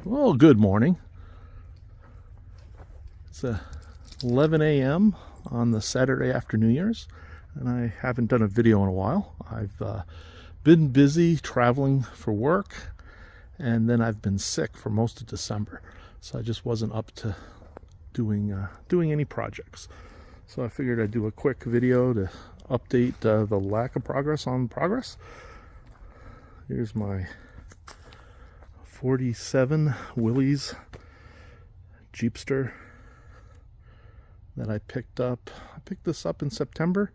Well, good morning. It's 11 a.m. on the Saturday after New Year's, and I haven't done a video in a while. I've been busy traveling for work, and then I've been sick for most of December, so I just wasn't up to doing any projects. So I figured I'd do a quick video to update the lack of progress on progress. Here's my 47 Willys Jeepster that I picked up. I picked this up in September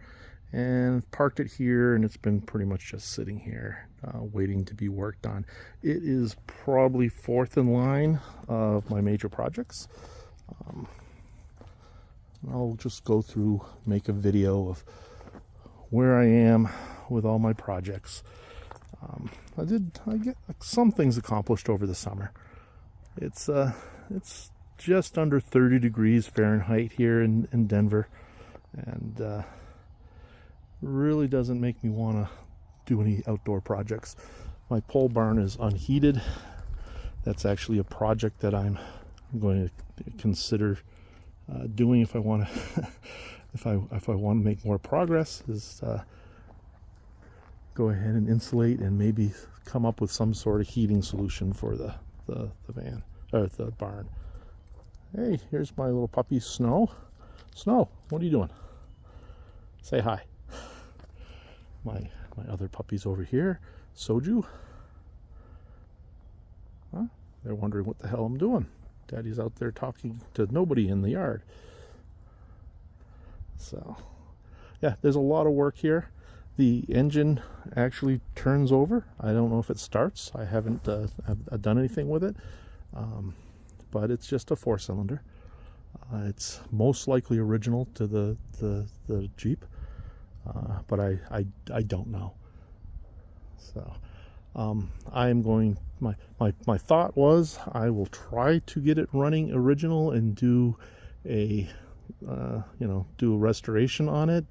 and parked it here, and it's been pretty much just sitting here waiting to be worked on. It is probably fourth in line of my major projects. I'll just go through, make a video of where I am with all my projects. I get some things accomplished over the summer. It's just under 30 degrees Fahrenheit here in Denver, and really doesn't make me want to do any outdoor projects. My pole barn is unheated. That's actually a project that I'm going to consider doing if I want to if I want to make more progress, is go ahead and insulate and maybe come up with some sort of heating solution for the van or the barn. Hey, here's my little puppy Snow. Snow, what are you doing? Say hi. My other puppies over here, Soju. Huh? They're wondering what the hell I'm doing. Daddy's out there talking to nobody in the yard. So, yeah, there's a lot of work here. The engine actually turns over. I don't know if it starts. I haven't done anything with it, but it's just a 4-cylinder. It's most likely original to the Jeep, but I don't know. So I am going. My thought was I will try to get it running original and do a do a restoration on it,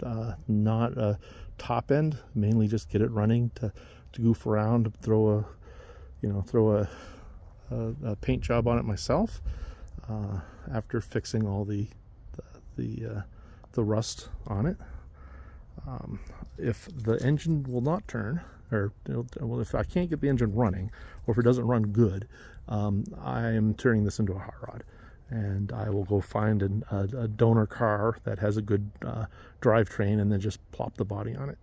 not a top end, mainly just get it running to goof around, throw a paint job on it myself after fixing all the rust on it. If the engine will not turn, or if I can't get the engine running, or if it doesn't run good, I am turning this into a hot rod, and I will go find a donor car that has a good drivetrain and then just plop the body on it.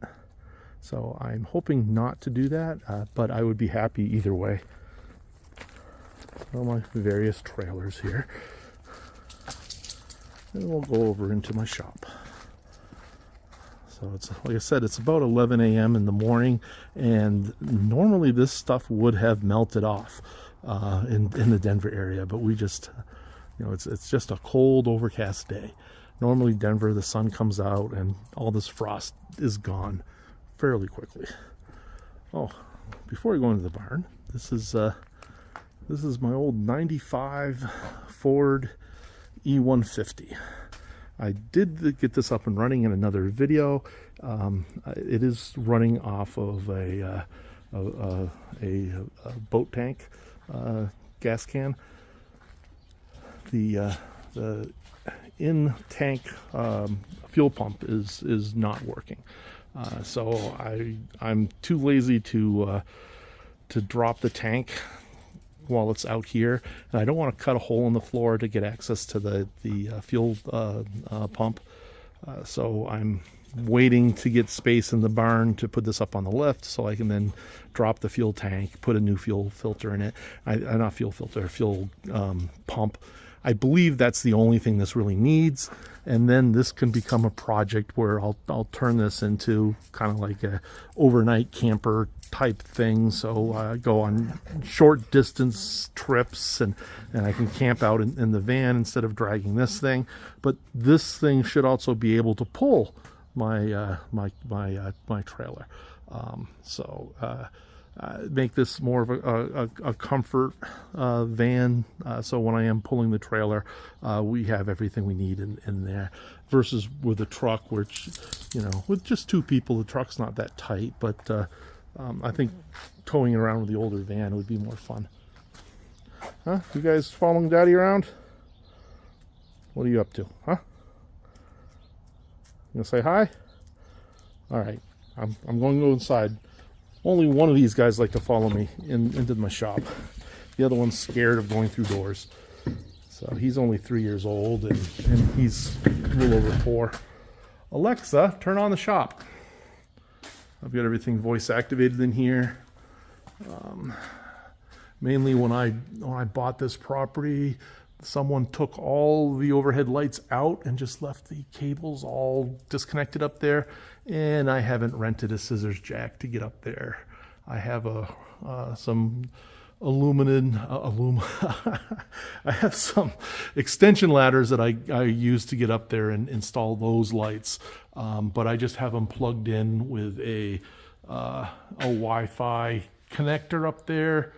So I'm hoping not to do that, but I would be happy either way. All my various trailers here, and we'll go over into my shop. So it's, like I said, it's about 11 a.m. in the morning, and normally this stuff would have melted off in the Denver area, but we just, it's just a cold, overcast day. Normally Denver, the sun comes out and all this frost is gone fairly quickly. Oh, before I go into the barn, this is my old 95 Ford E150. I did get this up and running in another video. It is running off of a boat tank gas can. The in-tank fuel pump is not working, so I'm too lazy to drop the tank while it's out here, and I don't want to cut a hole in the floor to get access to the fuel pump, so I'm waiting to get space in the barn to put this up on the lift so I can then drop the fuel tank, put a new fuel filter in it. Not fuel filter, fuel pump. I believe that's the only thing this really needs, and then this can become a project where I'll turn this into kind of like a overnight camper type thing. So I go on short distance trips, and I can camp out in the van instead of dragging this thing. But this thing should also be able to pull my trailer. Make this more of a comfort van, so when I am pulling the trailer, we have everything we need in there, versus with a truck, which, with just two people, the truck's not that tight, but I think towing it around with the older van would be more fun. Huh? You guys following Daddy around? What are you up to? Huh? You gonna say hi? All right. I'm going to go inside. Only one of these guys like to follow me into my shop. The other one's scared of going through doors. So he's only 3 years old, and he's a little over 4. Alexa, turn on the shop. I've got everything voice activated in here. Mainly when I bought this property, someone took all the overhead lights out and just left the cables all disconnected up there. And I haven't rented a scissors jack to get up there. I have some I have some extension ladders that I use to get up there and install those lights. But I just have them plugged in with a Wi-Fi connector up there.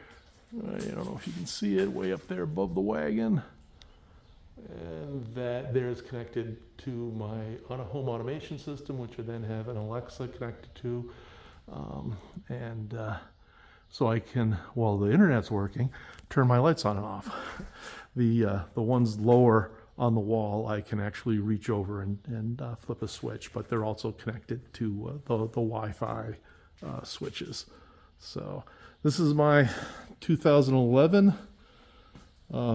I don't know if you can see it way up there above the wagon. And that there is connected to my home automation system, which I then have an Alexa connected to. So I can, while the internet's working, turn my lights on and off. The ones lower on the wall, I can actually reach over and flip a switch, but they're also connected to the Wi-Fi switches. So this is my 2011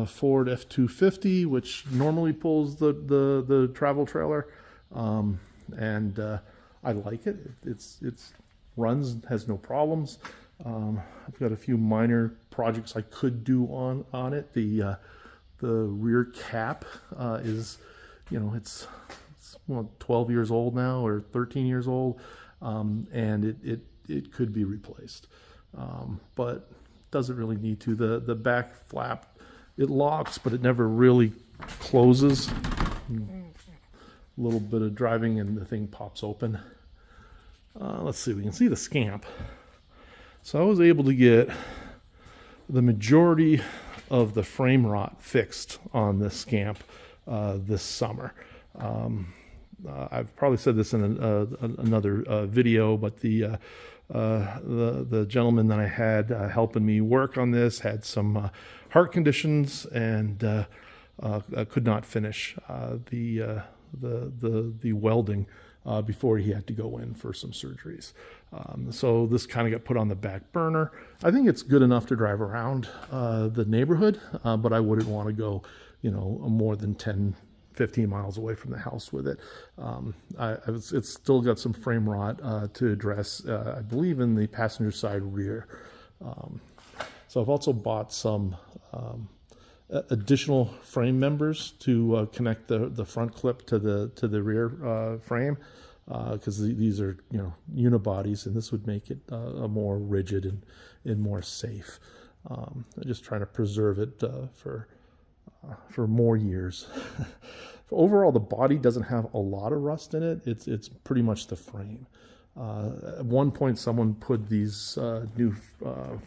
Ford F-250, which normally pulls the travel trailer, and I like it. It's runs, has no problems. I've got a few minor projects I could do on it. The rear cap is, it's 12 years old now, or 13 years old, and it could be replaced, but doesn't really need to. The back flap, it locks, but it never really closes. A little bit of driving and the thing pops open. Let's see, we can see the Scamp. So I was able to get the majority of the frame rot fixed on this Scamp this summer. I've probably said this in another video, but the gentleman that I had helping me work on this had some heart conditions and could not finish the welding before he had to go in for some surgeries. So this kind of got put on the back burner. I think it's good enough to drive around the neighborhood, but I wouldn't want to go, more than 10, 15 miles away from the house with it. It's still got some frame rot to address, I believe, in the passenger side rear. So I've also bought some additional frame members to connect the front clip to the rear frame, because these are unibodies, and this would make it a more rigid and more safe. I'm just trying to preserve it for more years. Overall, the body doesn't have a lot of rust in it. It's pretty much the frame. At one point, someone put these new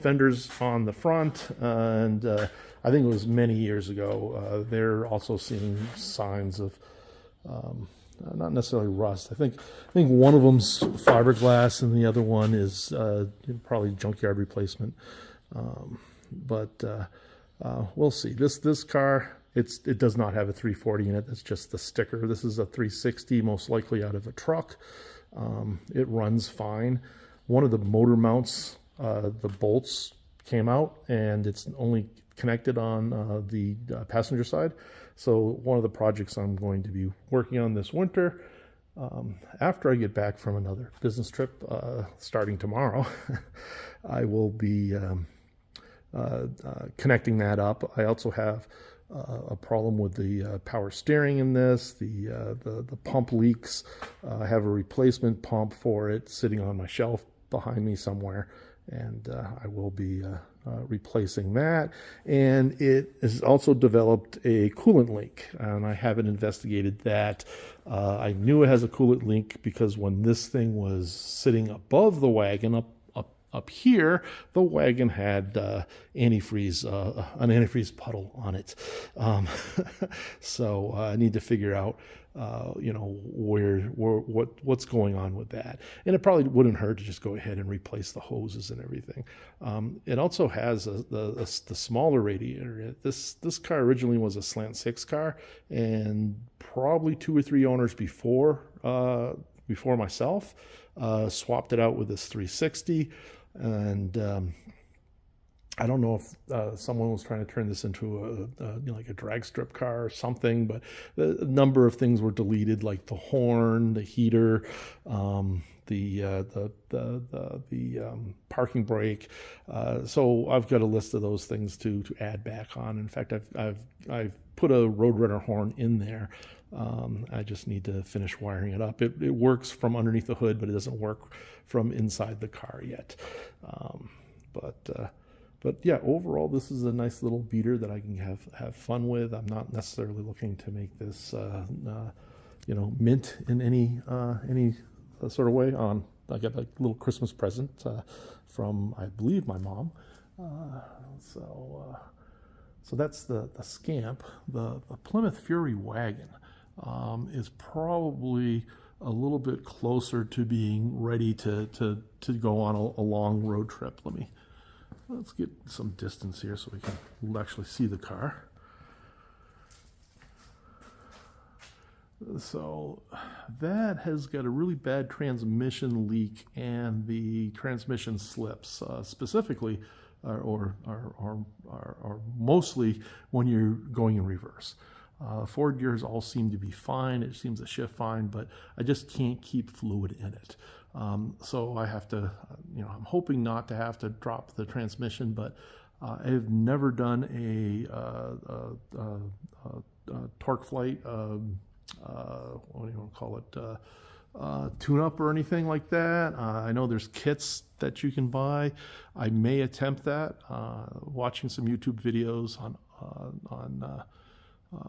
fenders on the front, and I think it was many years ago. They're also seeing signs of not necessarily rust. I think one of them's fiberglass, and the other one is probably junkyard replacement. But we'll see. This car, it does not have a 340 in it. That's just the sticker. This is a 360, most likely out of a truck. It runs fine. One of the motor mounts, the bolts came out, and it's only connected on the passenger side. So one of the projects I'm going to be working on this winter, after I get back from another business trip starting tomorrow, I will be connecting that up. I also have a problem with the power steering in this. The pump leaks. I have a replacement pump for it sitting on my shelf behind me somewhere, and I will be replacing that. And it has also developed a coolant leak, and I haven't investigated that. I knew it has a coolant leak because when this thing was sitting above the wagon, up Up here, the wagon had antifreeze, an antifreeze puddle on it. So I need to figure out, what's going on with that. And it probably wouldn't hurt to just go ahead and replace the hoses and everything. It also has the smaller radiator. This car originally was a slant 6 car, and probably 2 or 3 owners before myself swapped it out with this 360. And I don't know if someone was trying to turn this into like a drag strip car or something, but a number of things were deleted, like the horn, the heater, the parking brake. So I've got a list of those things to add back on. In fact, I've put a Roadrunner horn in there. I just need to finish wiring it up. It works from underneath the hood, but it doesn't work from inside the car yet. But yeah, overall, this is a nice little beater that I can have fun with. I'm not necessarily looking to make this, mint in any sort of way. I got a little Christmas present from, I believe, my mom. So that's the Scamp. The Plymouth Fury wagon is probably a little bit closer to being ready to go on a long road trip. Let's get some distance here so we can actually see the car. So that has got a really bad transmission leak, and the transmission slips, specifically or mostly when you're going in reverse. Forward gears all seem to be fine. It seems to shift fine, but I just can't keep fluid in it. So I have to, I'm hoping not to have to drop the transmission, but I've never done a torque flight, what do you want to call it, tune-up or anything like that. I know there's kits that you can buy. I may attempt that. Watching some YouTube videos on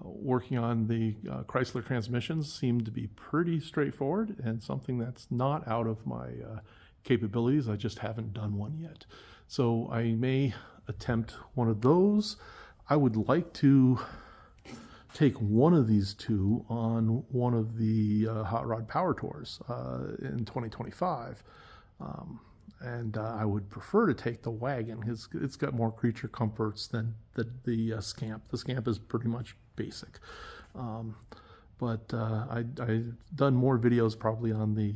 working on the Chrysler transmissions seemed to be pretty straightforward, and something that's not out of my capabilities. I just haven't done one yet. So I may attempt one of those. I would like to take one of these two on one of the Hot Rod Power Tours in 2025. And I would prefer to take the wagon. It's got more creature comforts than the Scamp. The Scamp is pretty much basic. But I've done more videos probably on the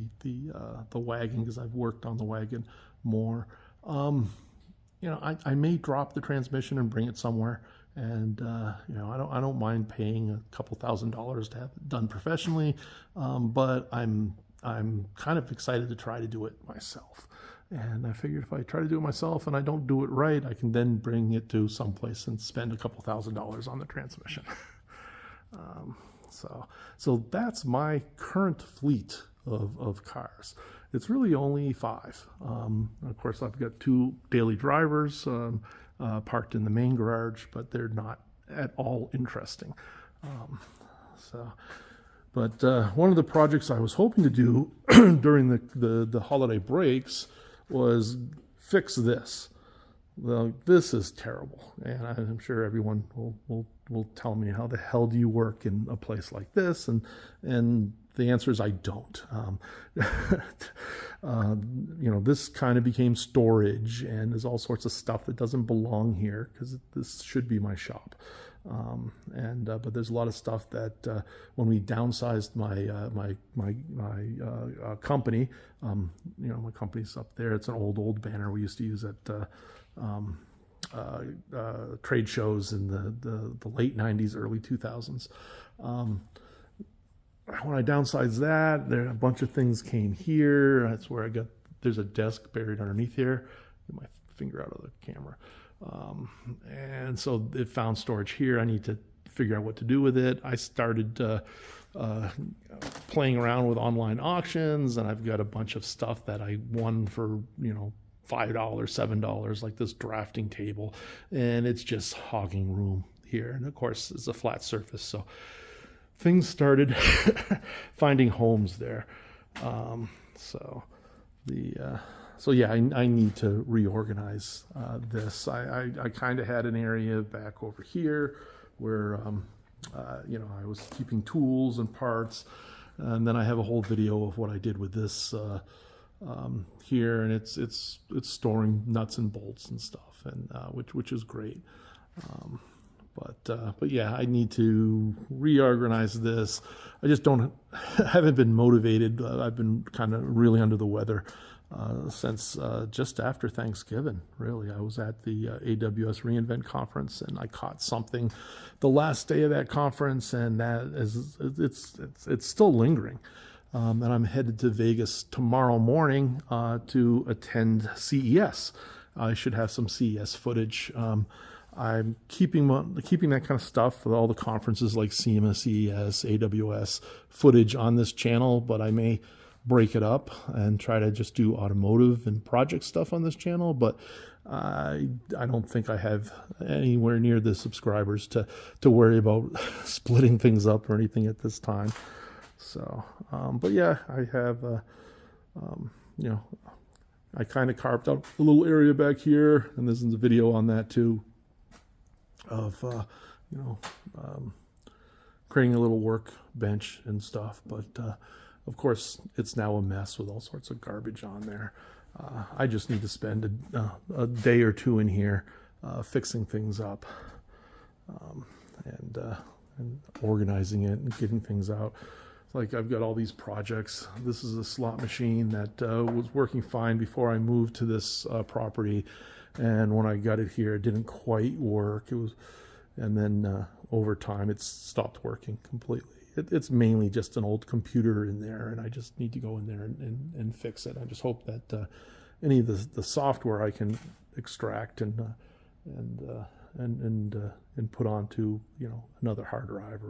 wagon, because I've worked on the wagon more. I may drop the transmission and bring it somewhere. And I don't mind paying a couple $1,000s to have it done professionally, but I'm kind of excited to try to do it myself. And I figured if I try to do it myself and I don't do it right, I can then bring it to someplace and spend a couple $1,000s on the transmission. So that's my current fleet of cars. It's really only 5. Of course, I've got 2 daily drivers parked in the main garage, but they're not at all interesting. But one of the projects I was hoping to do during the holiday breaks was fix this. Well, this is terrible, and I'm sure everyone will tell me, how the hell do you work in a place like this? And the answer is I don't. This kind of became storage, and there's all sorts of stuff that doesn't belong here, because this should be my shop. But there's a lot of stuff that when we downsized my company, my company's up there. It's an old banner we used to use at trade shows in the late 90s, early 2000s. When I downsized that, a bunch of things came here. That's where there's a desk buried underneath here. Get my finger out of the camera. And so it found storage here. I need to figure out what to do with it. I started playing around with online auctions, and I've got a bunch of stuff that I won for, $5, $7, like this drafting table, and it's just hogging room here. And of course, it's a flat surface, so things started finding homes there. So so yeah, I need to reorganize this. I kind of had an area back over here where you know, I was keeping tools and parts, and then I have a whole video of what I did with this here, and it's storing nuts and bolts and stuff, and which is great. But yeah, I need to reorganize this. I just haven't been motivated. I've been kind of really under the weather since just after Thanksgiving, really. I was at the AWS reInvent conference, and I caught something the last day of that conference, and it's still lingering. And I'm headed to Vegas tomorrow morning to attend CES. I should have some CES footage. I'm keeping that kind of stuff with all the conferences like SEMA, CES, AWS footage on this channel, but I may break it up and try to just do automotive and project stuff on this channel. But I don't think I have anywhere near the subscribers to worry about splitting things up or anything at this time. So, but yeah, I have, you know, I kind of carved out a little area back here, and this is a video on that too, of, you know, creating a little workbench and stuff. But of course, it's now a mess with all sorts of garbage on there. I just need to spend a day or two in here fixing things up and organizing it and getting things out. Like, I've got all these projects. This is a slot machine that was working fine before I moved to this property, and when I got it here, it didn't quite work. And then over time, it's stopped working completely. It's mainly just an old computer in there, and I just need to go in there and fix it. I just hope that any of the software I can extract and put onto, you know, another hard drive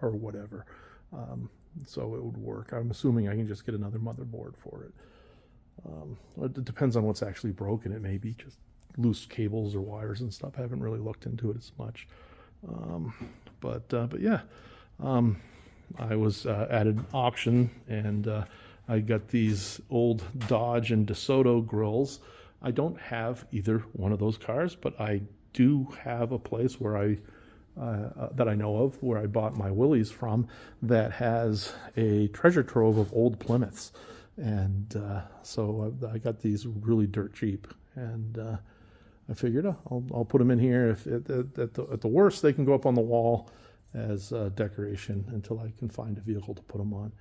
or whatever. So it would work. I'm assuming I can just get another motherboard for it. It depends on what's actually broken. It may be just loose cables or wires and stuff. I haven't really looked into it as much. But yeah, I was at an auction, and I got these old Dodge and DeSoto grills. I don't have either one of those cars, but I do have a place where that I know of, where I bought my Willys from, that has a treasure trove of old Plymouths. And so I got these really dirt cheap, and I figured I'll put them in here. If at the worst, they can go up on the wall as decoration until I can find a vehicle to put them on.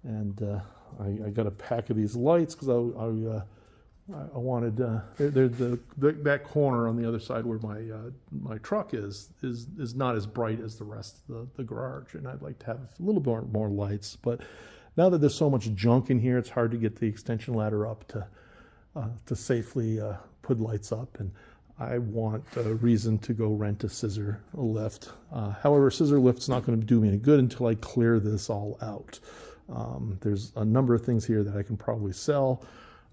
And I got a pack of these lights because I wanted that corner on the other side where my truck is not as bright as the rest of the garage, and I'd like to have a little bit more lights. But now that there's so much junk in here, it's hard to get the extension ladder up to safely put lights up, and I want a reason to go rent a scissor lift. However, scissor lift's not going to do me any good until I clear this all out. There's a number of things here that I can probably sell.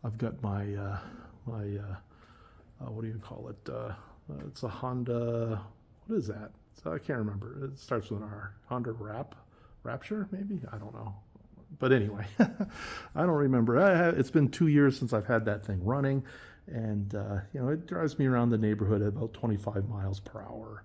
I've got my what do you call it? It's a Honda. What is that? I can't remember. It starts with an R. Honda Rapture, maybe? I don't know. But anyway, I don't remember. It's been 2 years since I've had that thing running, and you know, it drives me around the neighborhood at about 25 miles per hour.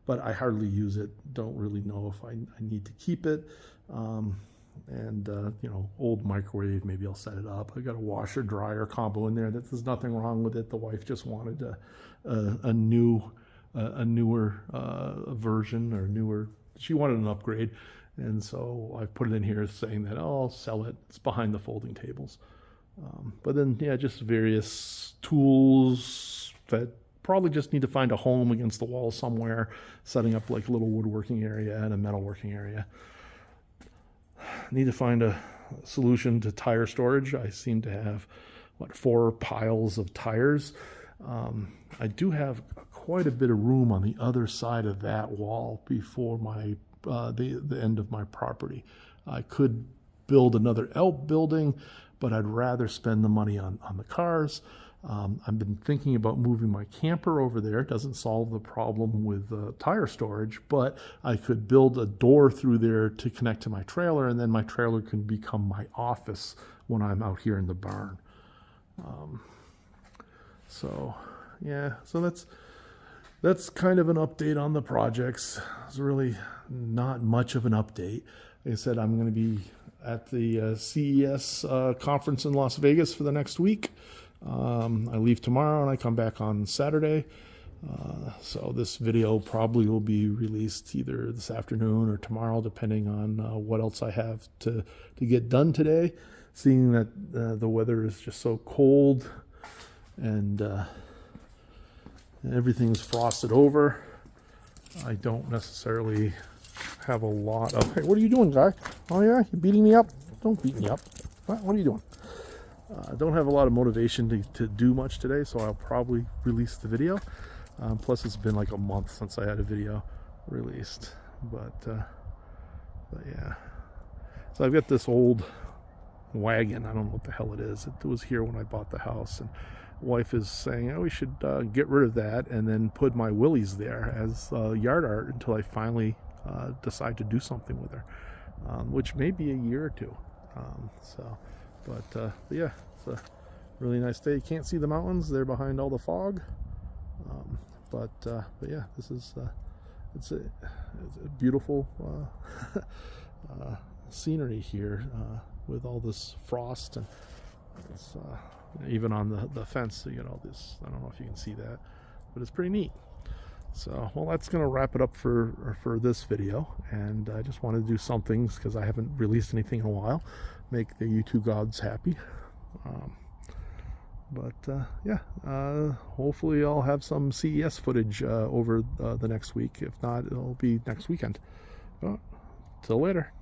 But I hardly use it. Don't really know if I need to keep it. You know, old microwave, maybe I'll set it up. I got a washer dryer combo in there. There's nothing wrong with it. The wife just wanted a newer version, or newer. She wanted an upgrade, and so I put it in here saying that, oh, I'll sell it. It's behind the folding tables. But then, yeah, just various tools that probably just need to find a home against the wall somewhere, setting up like a little woodworking area and a metalworking area. Need to find a solution to tire storage. I seem to have 4 piles of tires. I do have quite a bit of room on the other side of that wall before my the end of my property. I could build another outbuilding, but I'd rather spend the money on the cars. I've been thinking about moving my camper over there. It doesn't solve the problem with tire storage, but I could build a door through there to connect to my trailer, and then my trailer can become my office when I'm out here in the barn. So yeah, so that's kind of an update on the projects. It's really not much of an update. Like I said, I'm going to be at the CES conference in Las Vegas for the next week. I leave tomorrow and I come back on Saturday. So this video probably will be released either this afternoon or tomorrow, depending on what else I have to get done today. Seeing that the weather is just so cold and everything's frosted over, I don't necessarily have a lot of... Hey, what are you doing, guy? Oh yeah, you're beating me up? Don't beat me up. What are you doing? I don't have a lot of motivation to do much today, so I'll probably release the video. Plus, it's been like a month since I had a video released. But yeah. So I've got this old wagon. I don't know what the hell it is. It was here when I bought the house. And wife is saying, oh, we should get rid of that and then put my Willys there as yard art until I finally decide to do something with her, which may be a year or two. But yeah, it's a really nice day. You can't see the mountains; they're behind all the fog. But yeah, this is it's a beautiful scenery here with all this frost, and it's even on the fence. You know, this, I don't know if you can see that, but it's pretty neat. So, well, that's going to wrap it up for this video, and I just wanted to do some things because I haven't released anything in a while, make the YouTube gods happy. Yeah, hopefully I'll have some CES footage over the next week. If not, it'll be next weekend. Till later.